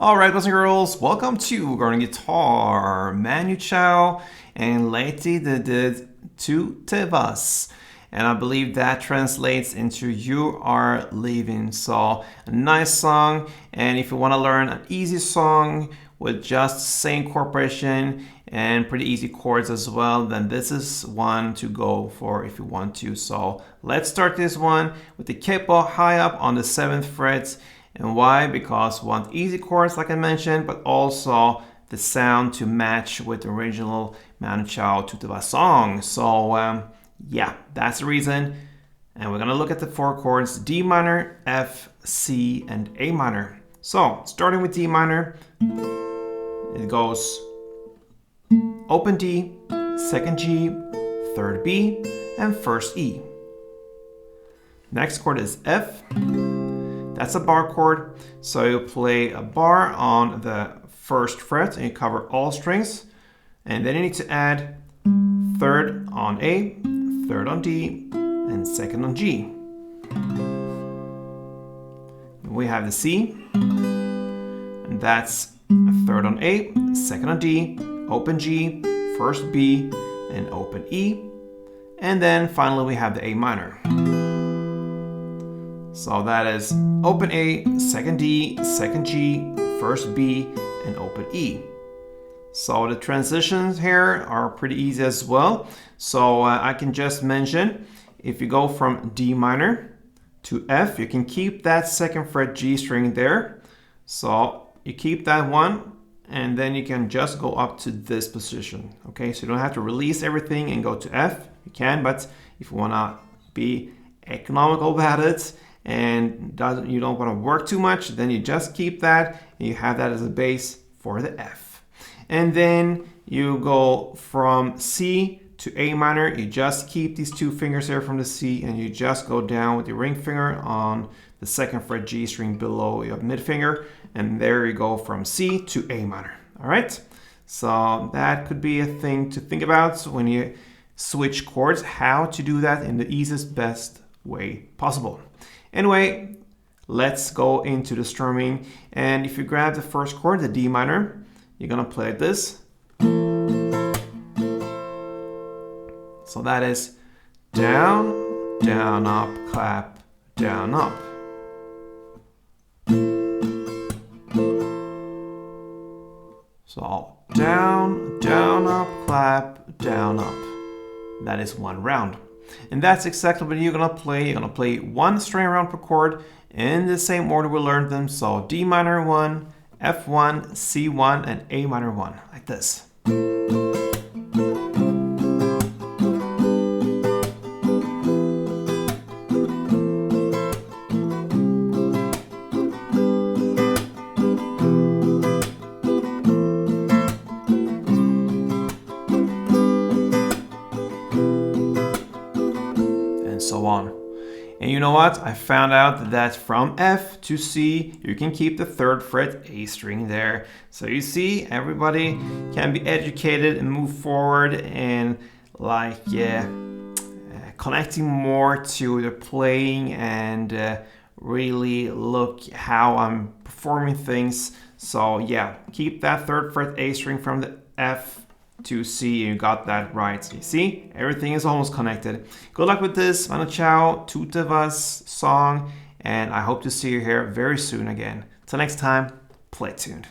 Alright, boys and girls, welcome to Learning Guitar. Manu Chao and Lady did Te Vas. And I believe that translates into You Are Leaving. So, a nice song. And if you want to learn an easy song with just same chord progression and pretty easy chords as well, then this is one to go for if you want to. So, let's start this one with the capo high up on the 7th fret. And why? Because we want easy chords like I mentioned, but also the sound to match with the original Manu Chao Te Vas song. So yeah, that's the reason. And we're gonna look at the 4 chords: D minor, F, C, and A minor. So starting with D minor, it goes open D, 2nd G, 3rd B, and 1st E. Next chord is F. That's a bar chord, so you play a bar on the 1st fret and you cover all strings, and then you need to add 3rd on A, 3rd on D, and 2nd on G. We have the C, and that's 3rd on A, 2nd on D, open G, 1st B, and open E, and then finally we have the A minor. So that is open A, 2nd D, 2nd G, 1st B, and open E. So the transitions here are pretty easy as well. So I can just mention, if you go from D minor to F, you can keep that 2nd fret G string there. So you keep that one, and then you can just go up to this position. Okay, so you don't have to release everything and go to F. You can, but if you want to be economical about it, and you don't want to work too much, then you just keep that and you have that as a base for the F. And then you go from C to A minor. You just keep these 2 fingers here from the C and you just go down with your ring finger on the 2nd fret G string below your mid finger, and there you go from C to A minor. All right, so that could be a thing to think about when you switch chords, how to do that in the easiest, best way possible. Anyway, let's go into the strumming. And if you grab the 1st chord, the D minor, you're gonna play like this. So that is down, down, up, clap, down, up. So down, down, up, clap, down, up. That is 1 round. And that's exactly what you're gonna play. You're gonna play 1 string round per chord in the same order we learned them. So D minor 1, F1, C1, and A minor 1, like this. So on. And you know what? I found out that from F to C, you can keep the 3rd fret A string there. So you see, everybody can be educated and move forward and connecting more to the playing and really look how I'm performing things. So yeah, keep that 3rd fret A string from the F to C, you got that right. So you see, everything is almost connected. Good luck with this Manu Chao Te Vas song, and I hope to see you here very soon again. Till next time, play tuned.